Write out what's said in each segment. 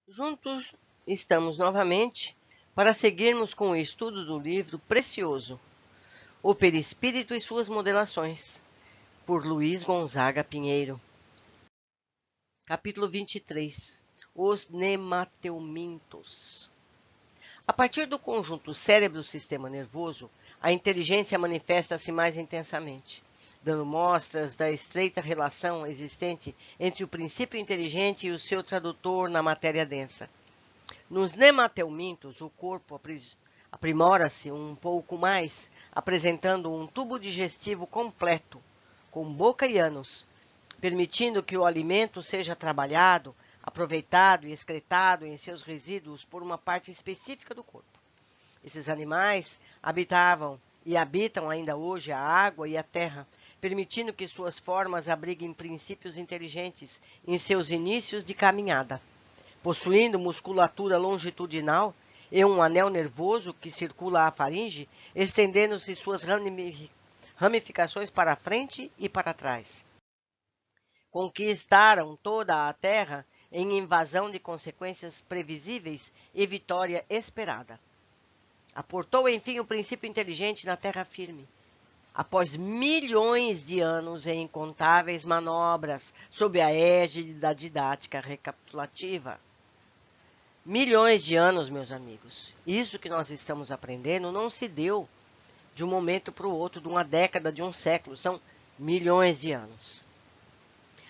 Juntos estamos novamente para seguirmos com o estudo do livro precioso O Perispírito e Suas Modelações, por Luiz Gonzaga Pinheiro. Capítulo 23. Os nemateumintos. A partir do conjunto cérebro-sistema nervoso, a inteligência manifesta-se mais intensamente, dando mostras da estreita relação existente entre o princípio inteligente e o seu tradutor na matéria densa. Nos nemateumintos, o corpo aprimora-se um pouco mais, apresentando um tubo digestivo completo, com boca e ânus, permitindo que o alimento seja trabalhado, aproveitado e excretado em seus resíduos por uma parte específica do corpo. Esses animais habitavam e habitam ainda hoje a água e a terra, permitindo que suas formas abriguem princípios inteligentes em seus inícios de caminhada. Possuindo musculatura longitudinal e um anel nervoso que circula a faringe, estendendo-se suas ramificações para frente e para trás. Conquistaram toda a terra em invasão de consequências previsíveis e vitória esperada. Aportou, enfim, o princípio inteligente na terra firme. Após milhões de anos em incontáveis manobras sob a égide da didática recapitulativa. Milhões de anos, meus amigos. Isso que nós estamos aprendendo não se deu de um momento para o outro, de uma década, de um século. São milhões de anos.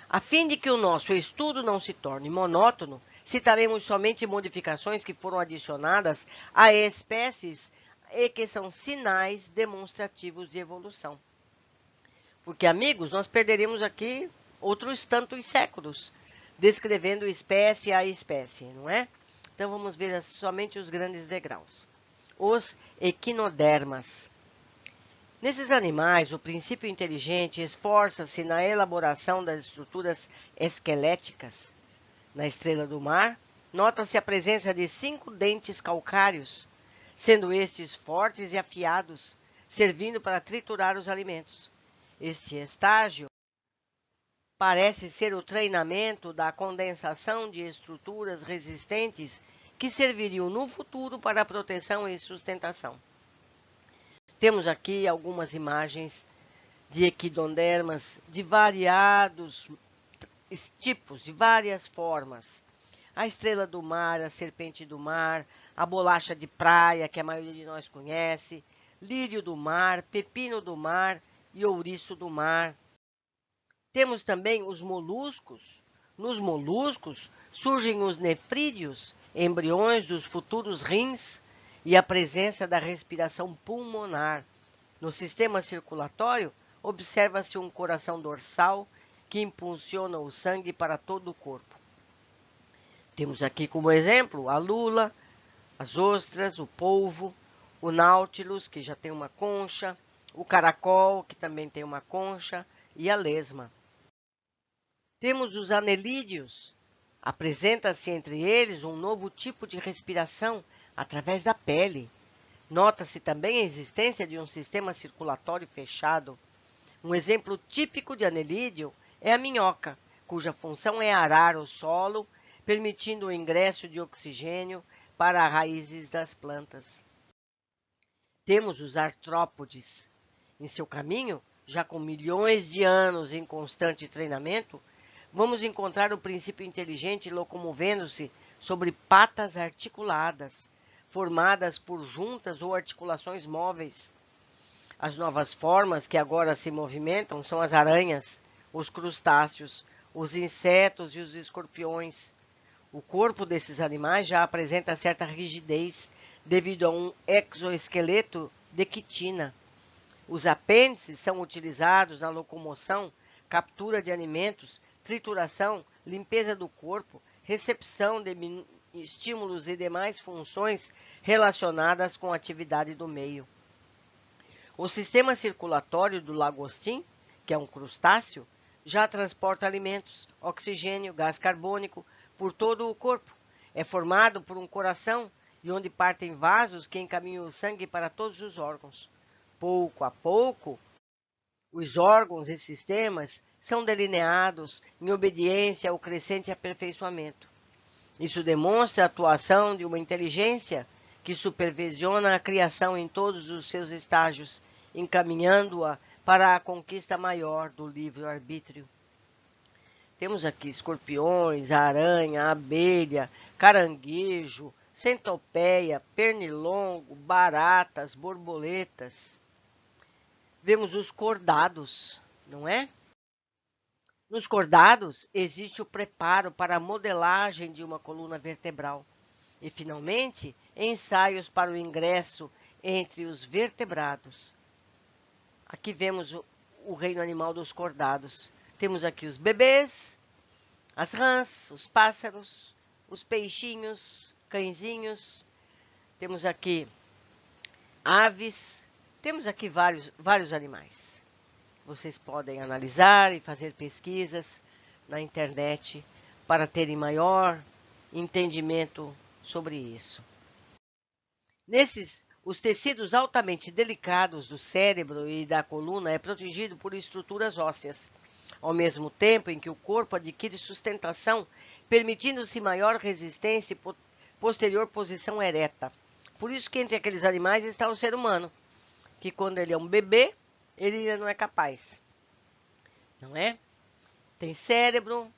A fim de que o nosso estudo não se torne monótono, citaremos somente modificações que foram adicionadas a espécies e que são sinais demonstrativos de evolução. Porque, amigos, nós perderemos aqui outros tantos séculos descrevendo espécie a espécie, não é? Então, vamos ver somente os grandes degraus. Os equinodermas. Nesses animais, o princípio inteligente esforça-se na elaboração das estruturas esqueléticas. Na estrela do mar, nota-se a presença de 5 dentes calcários, sendo estes fortes e afiados, servindo para triturar os alimentos. Este estágio parece ser o treinamento da condensação de estruturas resistentes que serviriam no futuro para a proteção e sustentação. Temos aqui algumas imagens de equinodermas de variados tipos, de várias formas. A estrela do mar, a serpente do mar, a bolacha de praia, que a maioria de nós conhece, lírio do mar, pepino do mar e ouriço do mar. Temos também os moluscos. Nos moluscos surgem os nefrídeos, embriões dos futuros rins, e a presença da respiração pulmonar. No sistema circulatório, observa-se um coração dorsal que impulsiona o sangue para todo o corpo. Temos aqui como exemplo a lula, as ostras, o polvo, o náutilus, que já tem uma concha, o caracol, que também tem uma concha, e a lesma. Temos os anelídeos. Apresenta-se entre eles um novo tipo de respiração através da pele. Nota-se também a existência de um sistema circulatório fechado. Um exemplo típico de anelídeo é a minhoca, cuja função é arar o solo, permitindo o ingresso de oxigênio para as raízes das plantas. Temos os artrópodes. Em seu caminho, já com milhões de anos em constante treinamento, vamos encontrar o princípio inteligente locomovendo-se sobre patas articuladas, formadas por juntas ou articulações móveis. As novas formas que agora se movimentam são as aranhas, os crustáceos, os insetos e os escorpiões. O corpo desses animais já apresenta certa rigidez devido a um exoesqueleto de quitina. Os apêndices são utilizados na locomoção, captura de alimentos, trituração, limpeza do corpo, recepção de estímulos e demais funções relacionadas com a atividade do meio. O sistema circulatório do lagostim, que é um crustáceo, já transporta alimentos, oxigênio, gás carbônico por todo o corpo. É formado por um coração e onde partem vasos que encaminham o sangue para todos os órgãos. Pouco a pouco, os órgãos e sistemas são delineados em obediência ao crescente aperfeiçoamento. Isso demonstra a atuação de uma inteligência que supervisiona a criação em todos os seus estágios, encaminhando-a para a conquista maior do livre-arbítrio. Temos aqui escorpiões, aranha, abelha, caranguejo, centopeia, pernilongo, baratas, borboletas. Vemos os cordados, não é? Nos cordados existe o preparo para a modelagem de uma coluna vertebral. E, finalmente, ensaios para o ingresso entre os vertebrados. Aqui vemos o reino animal dos cordados. Temos aqui os bebês, as rãs, os pássaros, os peixinhos, cãezinhos. Temos aqui aves. Temos aqui vários animais. Vocês podem analisar e fazer pesquisas na internet para terem maior entendimento sobre isso. Os tecidos altamente delicados do cérebro e da coluna é protegido por estruturas ósseas, ao mesmo tempo em que o corpo adquire sustentação, permitindo-se maior resistência e posterior posição ereta. Por isso que entre aqueles animais está o ser humano, que quando ele é um bebê, ele ainda não é capaz. Não é? Tem cérebro,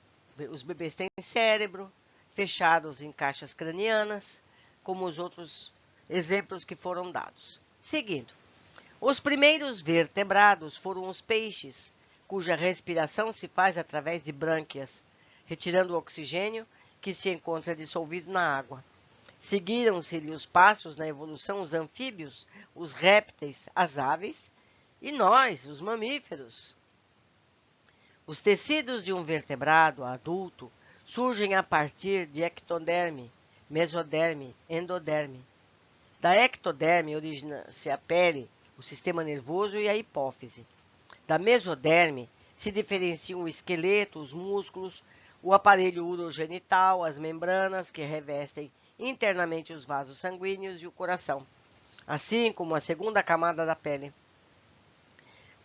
os bebês têm cérebro, fechados em caixas cranianas, como os outros exemplos que foram dados. Seguindo, os primeiros vertebrados foram os peixes, cuja respiração se faz através de brânquias, retirando o oxigênio que se encontra dissolvido na água. Seguiram-se-lhe os passos na evolução os anfíbios, os répteis, as aves e nós, os mamíferos. Os tecidos de um vertebrado adulto surgem a partir de ectoderme, mesoderme, endoderme. Da ectoderme origina-se a pele, o sistema nervoso e a hipófise. Da mesoderme se diferenciam o esqueleto, os músculos, o aparelho urogenital, as membranas que revestem internamente os vasos sanguíneos e o coração, assim como a segunda camada da pele.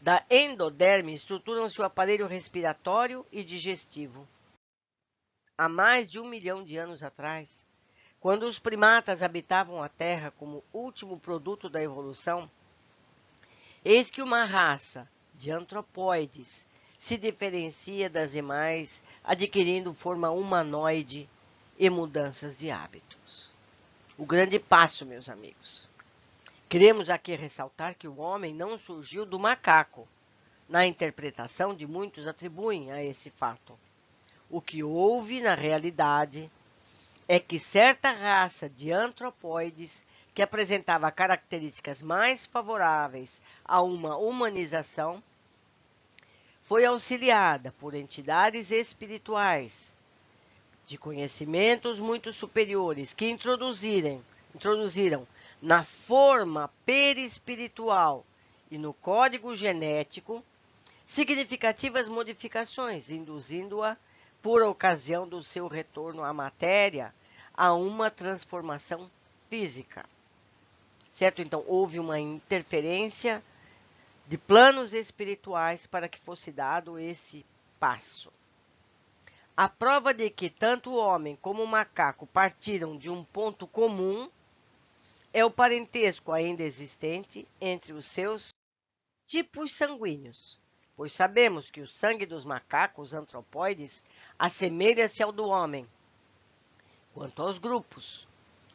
Da endoderme estruturam-se o aparelho respiratório e digestivo. Há mais de 1 milhão de anos atrás, quando os primatas habitavam a Terra como último produto da evolução, eis que uma raça de antropóides se diferencia das demais, adquirindo forma humanoide e mudanças de hábitos. O grande passo, meus amigos. Queremos aqui ressaltar que o homem não surgiu do macaco, na interpretação de muitos atribuem a esse fato. O que houve, na realidade, é que certa raça de antropóides que apresentava características mais favoráveis a uma humanização foi auxiliada por entidades espirituais de conhecimentos muito superiores que introduziram na forma perispiritual e no código genético significativas modificações, induzindo-a, por ocasião do seu retorno à matéria, a uma transformação física. Certo? Então, houve uma interferência de planos espirituais para que fosse dado esse passo. A prova de que tanto o homem como o macaco partiram de um ponto comum é o parentesco ainda existente entre os seus tipos sanguíneos, pois sabemos que o sangue dos macacos antropóides assemelha-se ao do homem. Quanto aos grupos,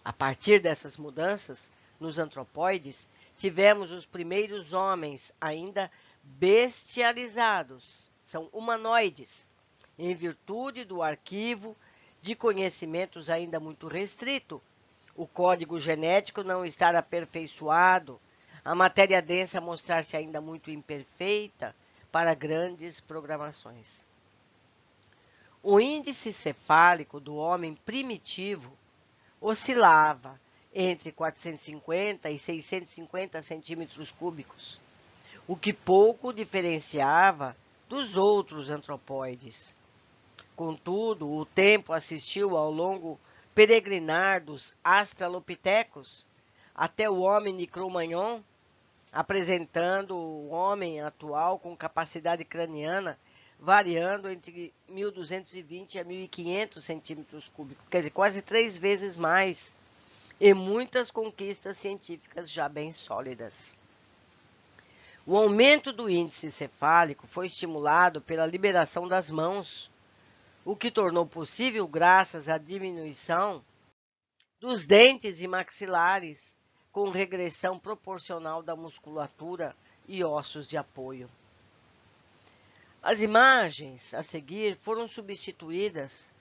a partir dessas mudanças nos antropóides, tivemos os primeiros homens ainda bestializados, são humanoides, em virtude do arquivo de conhecimentos ainda muito restrito, o código genético não estar aperfeiçoado, a matéria densa mostrar-se ainda muito imperfeita para grandes programações. O índice cefálico do homem primitivo oscilava entre 450 e 650 centímetros cúbicos, o que pouco diferenciava dos outros antropóides. Contudo, o tempo assistiu ao longo peregrinar dos australopitecos até o homem de Cro-Magnon, apresentando o homem atual com capacidade craniana variando entre 1.220 a 1.500 centímetros cúbicos, quer dizer, quase 3 vezes mais, e muitas conquistas científicas já bem sólidas. O aumento do índice cefálico foi estimulado pela liberação das mãos, o que tornou possível graças à diminuição dos dentes e maxilares, com regressão proporcional da musculatura e ossos de apoio. As imagens a seguir foram substituídas,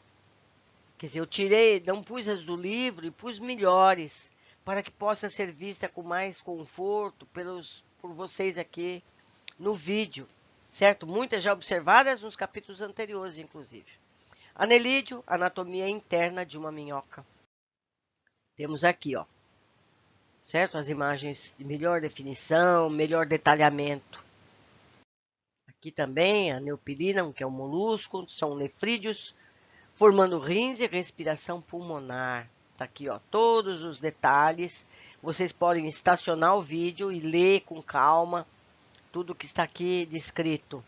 quer dizer, eu tirei, não pus as do livro e pus melhores, para que possa ser vista com mais conforto por vocês aqui no vídeo, certo? Muitas já observadas nos capítulos anteriores, inclusive. Anelídeo, anatomia interna de uma minhoca. Temos aqui, ó, certo? As imagens de melhor definição, melhor detalhamento. Aqui também a neopilina, que é um molusco, são nefrídeos, formando rins e respiração pulmonar. Tá aqui, ó, todos os detalhes. Vocês podem estacionar o vídeo e ler com calma tudo que está aqui descrito.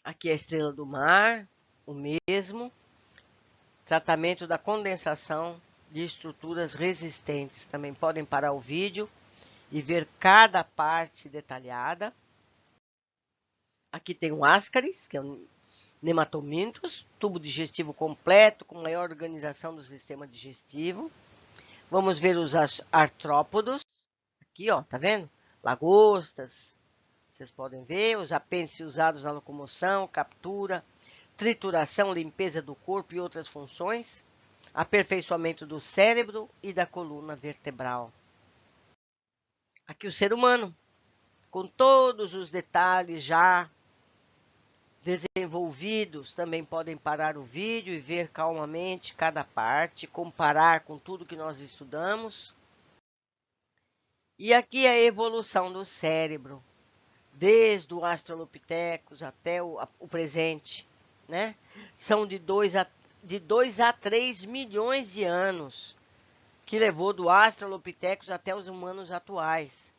Aqui é a estrela do mar, o mesmo. Tratamento da condensação de estruturas resistentes. Também podem parar o vídeo e ver cada parte detalhada. Aqui tem o ascaris, que é um nematomintos, tubo digestivo completo, com maior organização do sistema digestivo. Vamos ver os artrópodos. Aqui, ó, tá vendo? Lagostas. Vocês podem ver os apêndices usados na locomoção, captura, trituração, limpeza do corpo e outras funções. Aperfeiçoamento do cérebro e da coluna vertebral. Aqui o ser humano, com todos os detalhes já desenvolvidos. Também podem parar o vídeo e ver calmamente cada parte, comparar com tudo que nós estudamos. E aqui a evolução do cérebro, desde o Australopithecus até o presente, né? São de 2 a 3 milhões de anos, que levou do Australopithecus até os humanos atuais,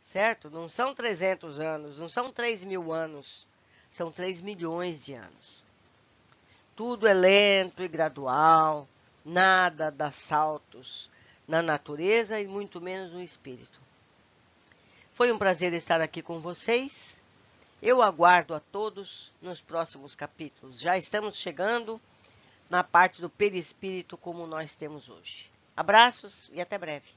certo? Não são 300 anos, não são 3.000 anos, são 3 milhões de anos. Tudo é lento e gradual, nada dá saltos na natureza e muito menos no espírito. Foi um prazer estar aqui com vocês. Eu aguardo a todos nos próximos capítulos. Já estamos chegando na parte do perispírito como nós temos hoje. Abraços e até breve.